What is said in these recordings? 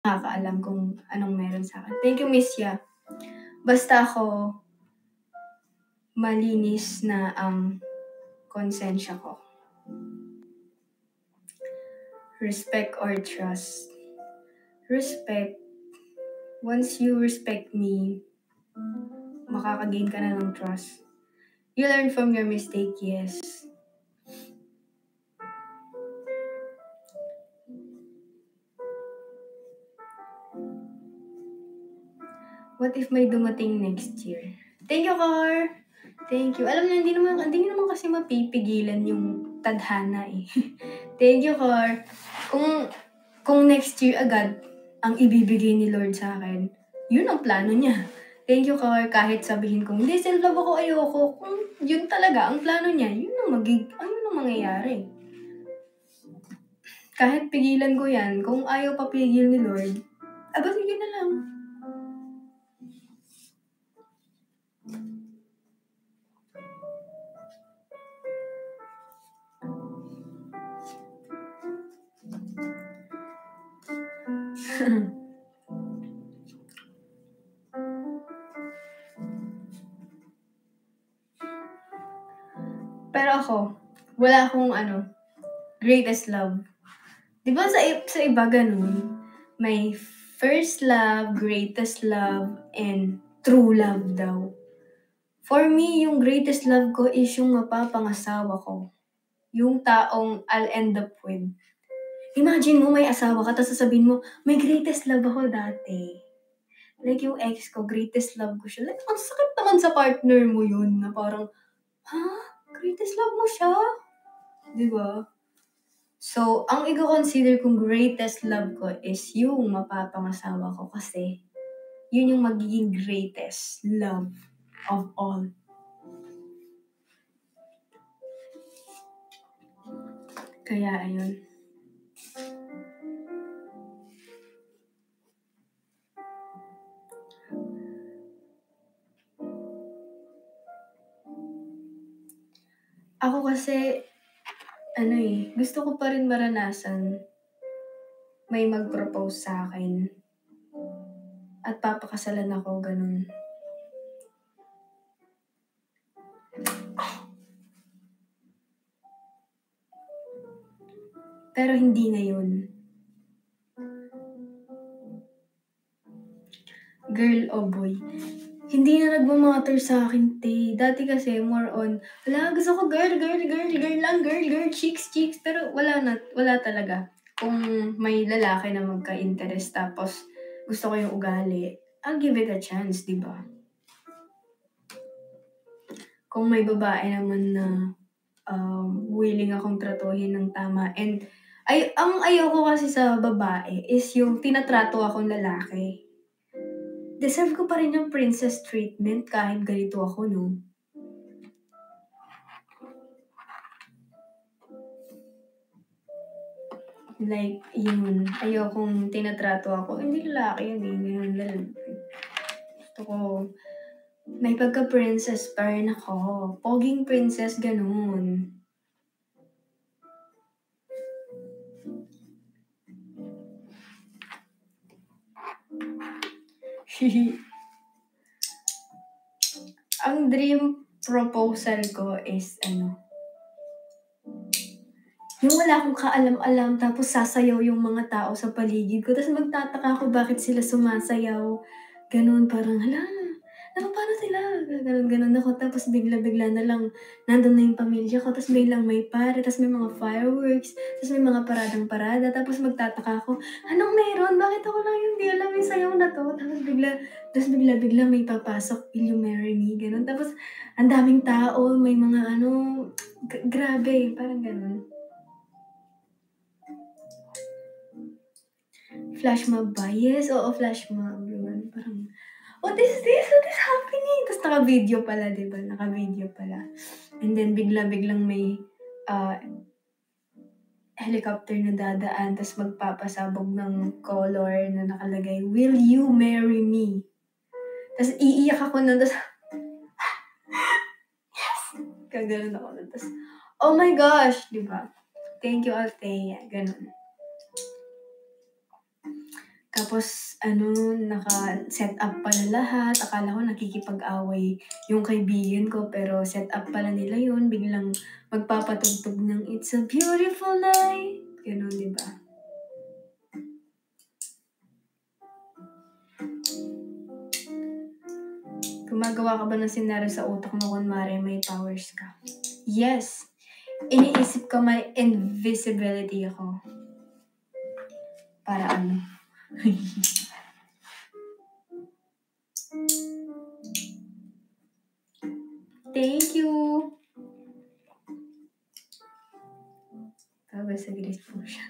nakakaalam kung anong meron sa akin. Thank you, Miss Ya. Basta ako, malinis na ang konsensya ko. Respect or trust. Respect. Once you respect me, makakagain ka na ng trust. You learn from your mistake, yes. What if may dumating next year? Thank you, Car! Thank you. Alam niyo, hindi naman kasi mapipigilan yung tadhana eh. Thank you, Car. Kung next year agad ang ibibigay ni Lord sa akin, yun ang plano niya. Thank you, Car. Kahit sabihin kong, hindi, self-love ako, ayoko. Kung yun talaga ang plano niya, yun ang mangyayari. Kahit pigilan ko yan, kung ayaw papigil ni Lord, aba sige na lang. Pero ako, wala akong greatest love. Di ba sa iba ganun? May first love, greatest love, and true love daw. For me, yung greatest love ko is yung mapapangasawa ko. Yung taong I'll end up with. Imagine mo, may asawa ka, tapos sasabihin mo, may greatest love ako dati. Like yung ex ko, greatest love ko siya. Like, ang sakit naman sa partner mo yun, na parang, greatest love mo siya? Diba? So, ang i-consider kong greatest love ko is yung mapapangasawa ko kasi yun yung magiging greatest love of all. Kaya, ayun. Ako kasi, gusto ko pa rin maranasan may mag-propose sa akin at papakasalan ako, ganun. Pero hindi ngayon. Girl o boy. Hindi na nagmamatter sa akin, te. Dati kasi, more on, gusto ko girl lang, girl, chicks. Pero wala talaga. Kung may lalaki na magka-interest tapos gusto ko yung ugali, I'll give it a chance, di ba? Kung may babae naman na willing akong tratuhin ng tama. And ang ayoko kasi sa babae is yung tinatrato akong lalaki. Deserve ko pa rin yung princess treatment kahit ganito ako, no? Like, yun. Ayokong tinatrato ako. Hindi lalaki yan eh. Ganun. Gusto ko, may pagka-princess pa rin ako. Poging princess, ganun. Ang dream proposal ko is yung wala akong kaalam-alam tapos sasayaw yung mga tao sa paligid ko. Tapos magtataka ako bakit sila sumasayaw. Ganun, parang, paano sila? Ganun ako. Tapos bigla-bigla na lang, nandun na yung pamilya ko. Tapos biglang may pare, tapos may mga fireworks, tapos may mga paradang-parada. Tapos magtataka ako, anong meron? Bakit ako lang yung di alam yung sayaw na to? Tapos bigla-bigla may papasok, will you marry me? Ganun. Tapos ang daming tao, may mga grabe, parang ganun. Flash mob ba? Yes, oo, flash mob. Yun. Parang, what is this? What is happening? Tapos naka-video pala, diba? Naka-video pala. And then, biglang may helicopter na dadaan, tapos magpapasabog ng color na nakalagay, will you marry me? Tapos iiyak ako nun, tapos, yes! Kaganon ako nun. Tapos, oh my gosh! Diba? Thank you, Althea. Ganon. Tapos naka-set up pala lahat. Akala ko nakikipag-away yung kaibigan ko, pero set up pala nila yun. Biglang magpapatugtog ng It's a Beautiful Night. Ganun, di ba? Gumagawa ka ba ng senaryo sa utak mo kunwari may powers ka? Yes. Iniisip ko may invisibility ako. Para ano? Thank you! Tawag sa gilid po siya.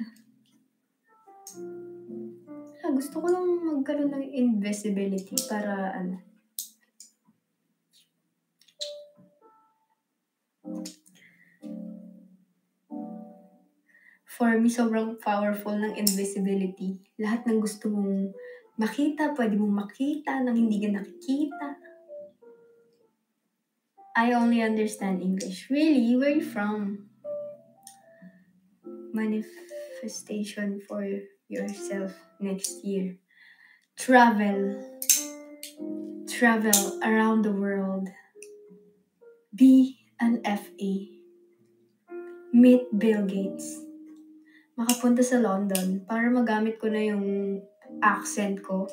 Gusto ko lang magkaroon ng invisibility para ano. For me, sobrang powerful ng invisibility. Lahat ng gusto mong makita, pwede mong makita nang hindi ka nakikita. I only understand English. Really? Where are you from? Manifestation for yourself next year. Travel around the world. Be an FA. Meet Bill Gates. Makapunta sa London para magamit ko na yung accent ko.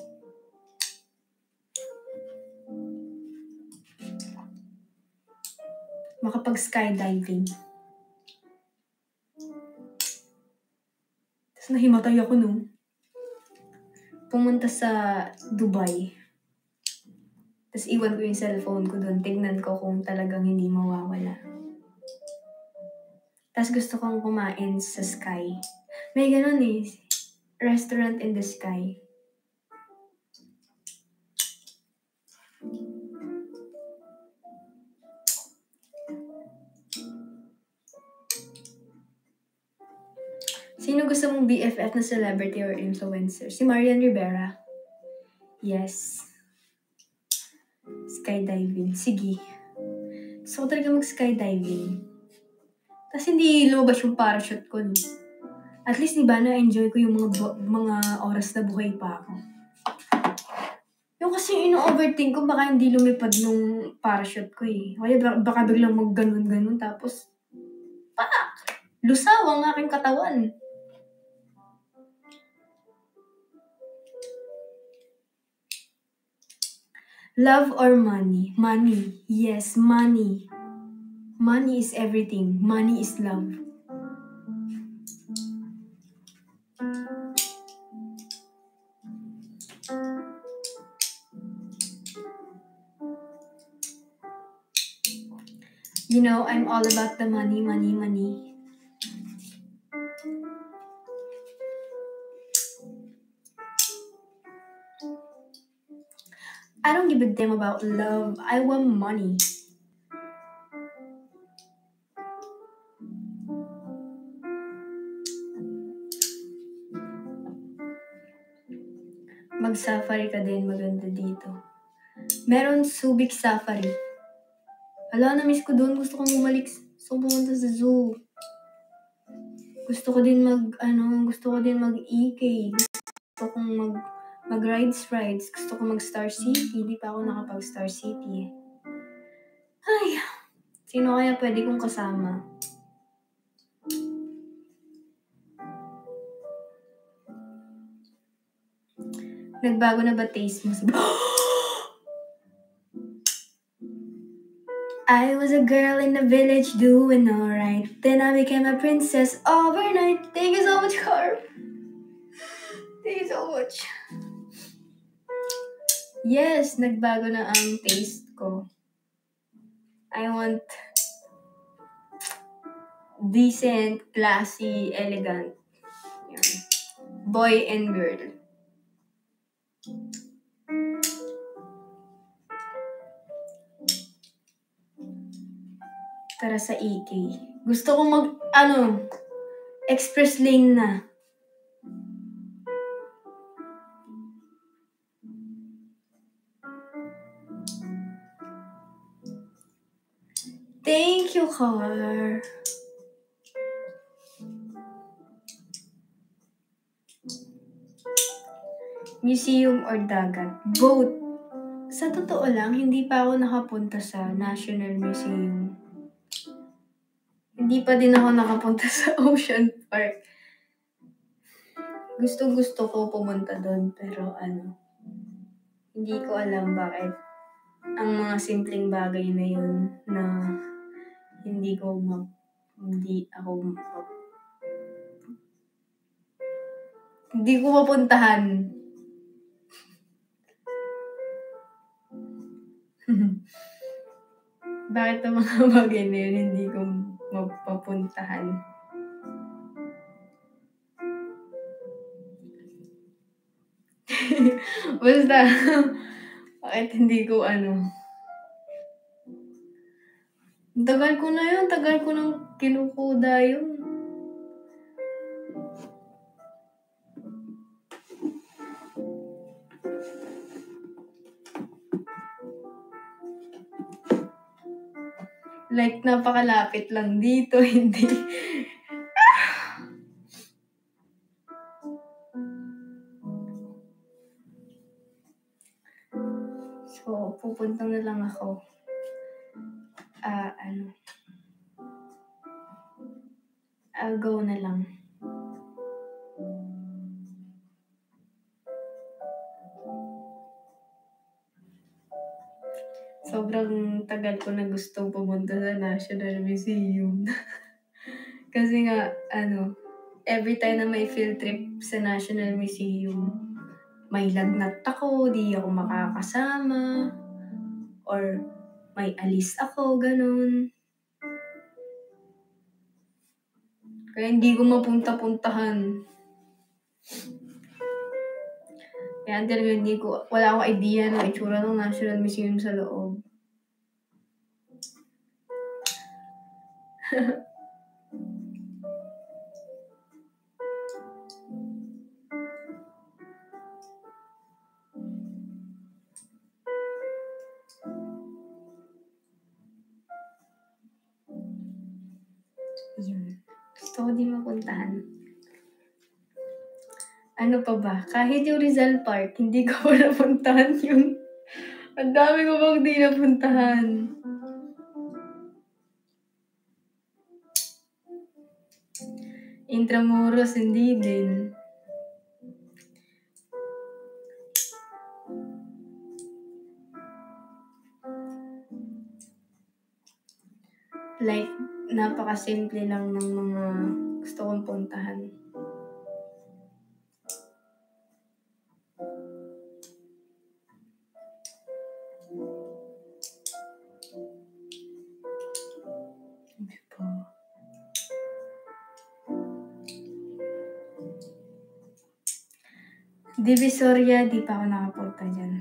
Makapag-skydiving. Tapos nahimatay ako pumunta sa Dubai. Tapos iwan ko yung cellphone ko doon. Tignan ko kung talagang hindi mawawala. Tapos gusto kong kumain sa sky. May ganun restaurant in the sky. Sino gusto mong BFF na celebrity or influencer? Si Marian Rivera. Yes. Skydiving. Sige. Gusto ko talaga mag-skydiving. Tapos hindi lumabas yung parachute ko. At least, diba, na-enjoy ko yung mga oras na buhay pa ako. Yung kasi ino-overthink ko, baka hindi lumipad nung parachute ko Kaya baka biglang mag-ganun-ganun, tapos, lusaw ang aking katawan. Love or money? Money. Yes, money. Money is everything. Money is love. You know, I'm all about the money, money, money. I don't give a damn about love. I want money. Mag-safari ka din, maganda dito. Meron Subic Safari. Hala, na-miss ko doon. Gusto kong bumalik. Gusto kong pumunta sa zoo. Gusto ko din mag-EK. Gusto kong mag-rides. Gusto ko mag-Star City. Hindi pa ako nakapag-Star City. Ay, sino kaya pwede kong kasama? Nagbago na ba taste mo? I was a girl in the village doing alright. Then I became a princess overnight. Thank you so much, Carp. Thank you so much. Yes, nagbago na ang taste ko. I want decent, classy, elegant. Yan. Boy and girl. Tara sa EK. Gusto ko express lane na. Thank you, Car. Museum or dagat? Both. Sa totoo lang, hindi pa ako nakapunta sa National Museum. Hindi pa din ako nakapunta sa Ocean Park. Gustong-gusto ko pumunta doon, pero hindi ko alam bakit ang mga simpleng bagay na yun na hindi ko mapuntahan. Bakit ang mga bagay na yun hindi ko mapapuntahan? Basta, bakit hindi ko tagal ko na yun, tagal ko nang kinukuda yun. Like, napakalapit lang dito, hindi. So, pupunta na lang ako. I'll go na lang. Sobrang tagal ko na gustong pumunta sa National Museum. Kasi nga, every time na may field trip sa National Museum, may lagnat ako, di ako makakasama, or may alis ako, ganun. Kaya hindi ko mapunta-puntahan. Kaya talaga wala akong idea ng itsura ng National Museum sa loob. Yun. Gusto ko din mapuntahan. Ano pa ba? Kahit yung Rizal Park, hindi ko pa napuntahan yung... Ang dami ko bang di napuntahan. Intramuros, hindi din. Like, napakasimple lang ng mga gusto kong puntahan. Divisoria, di pa ako nakapunta dyan.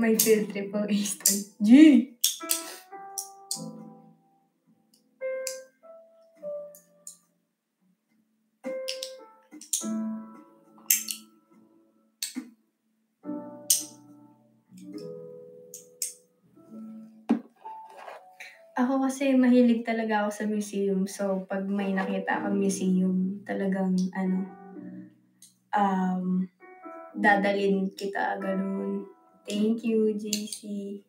May field trip ang Eastern. G! Ako kasi mahilig talaga ako sa museum. So, pag may nakita akong museum, talagang dadalhin kita, ganun. Thank you, JC.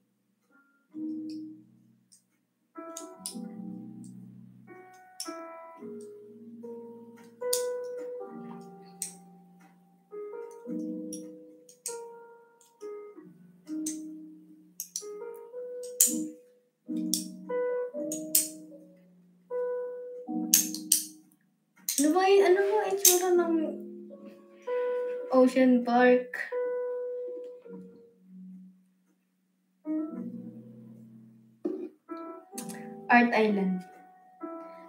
Ano ba itsura ng Ocean Park? Art Island.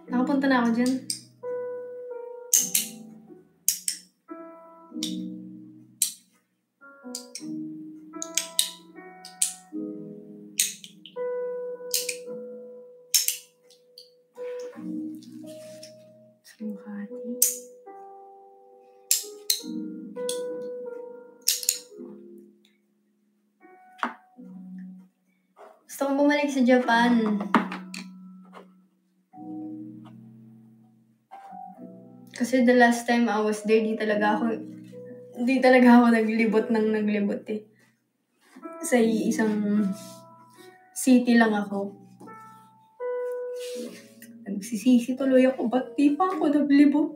Nakapunta na ako dyan. Makati. Gusto kong bumalik sa Japan. Kasi the last time I was there, di talaga ako naglibot eh. Sa isang city lang ako. Nagsisisi tuloy ako, ba't di pa ako naglibot?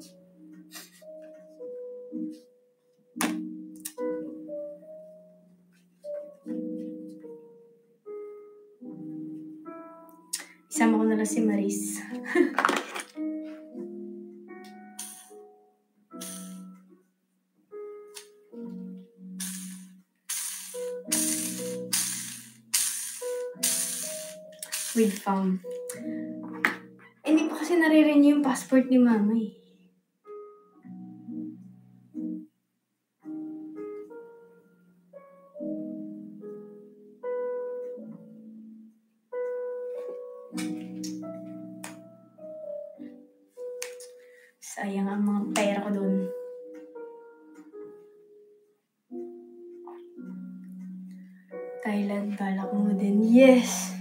Isama ko na lang si Maris. With fam. Hindi pa kasi nare-renew yung passport ni mama eh. Sayang ang mga pera ko doon. Thailand, balak mo din. Yes!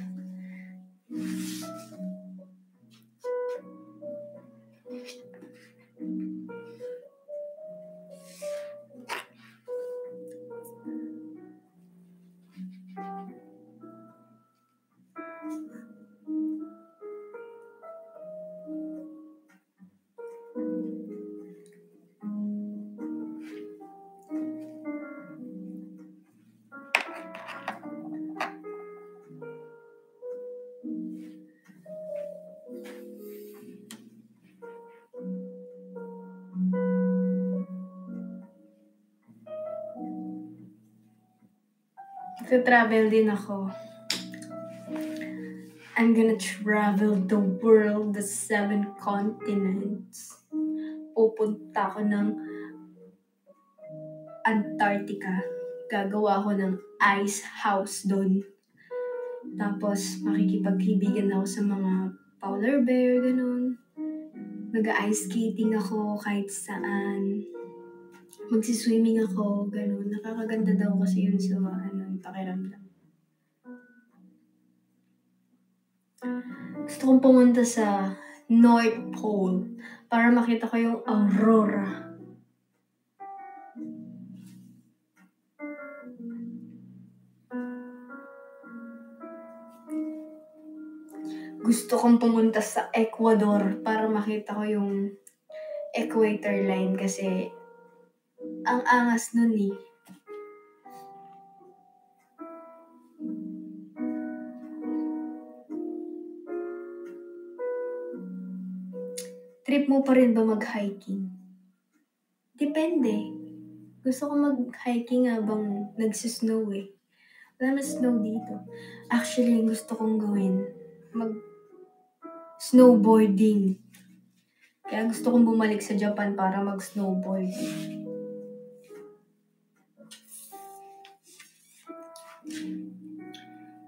Travel din ako. I'm gonna travel the world, the 7 continents. Pupunta ako ng Antarctica. Gagawa ako ng ice house doon. Tapos, makikipagkaibigan ako sa mga polar bear, ganun. Mag-ice skating ako kahit saan. Magsiswimming ako, ganun. Nakakaganda daw kasi yun sa yung pakiramdam. Gusto kong pumunta sa North Pole para makita ko yung aurora. Gusto kong pumunta sa Ecuador para makita ko yung equator line kasi ang angas nun eh. Trip mo pa rin ba mag-hiking? Depende. Gusto ko mag-hiking habang nagsisnow eh. Wala na snow dito. Actually, gusto kong gawin, mag-snowboarding. Kaya gusto kong bumalik sa Japan para mag-snowboard.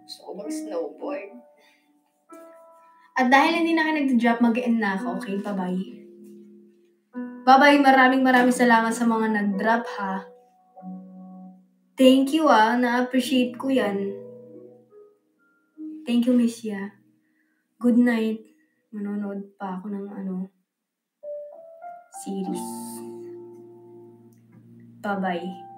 Gusto ko mag-snowboard. At dahil hindi na kayo nag-drop, mag-end na ako. Okay, bye-bye. Bye-bye, maraming salamat sa mga nag-drop ha. Thank you na-appreciate ko yan. Thank you, Miss Ya. Good night. Manonood pa ako ng series. Bye-bye.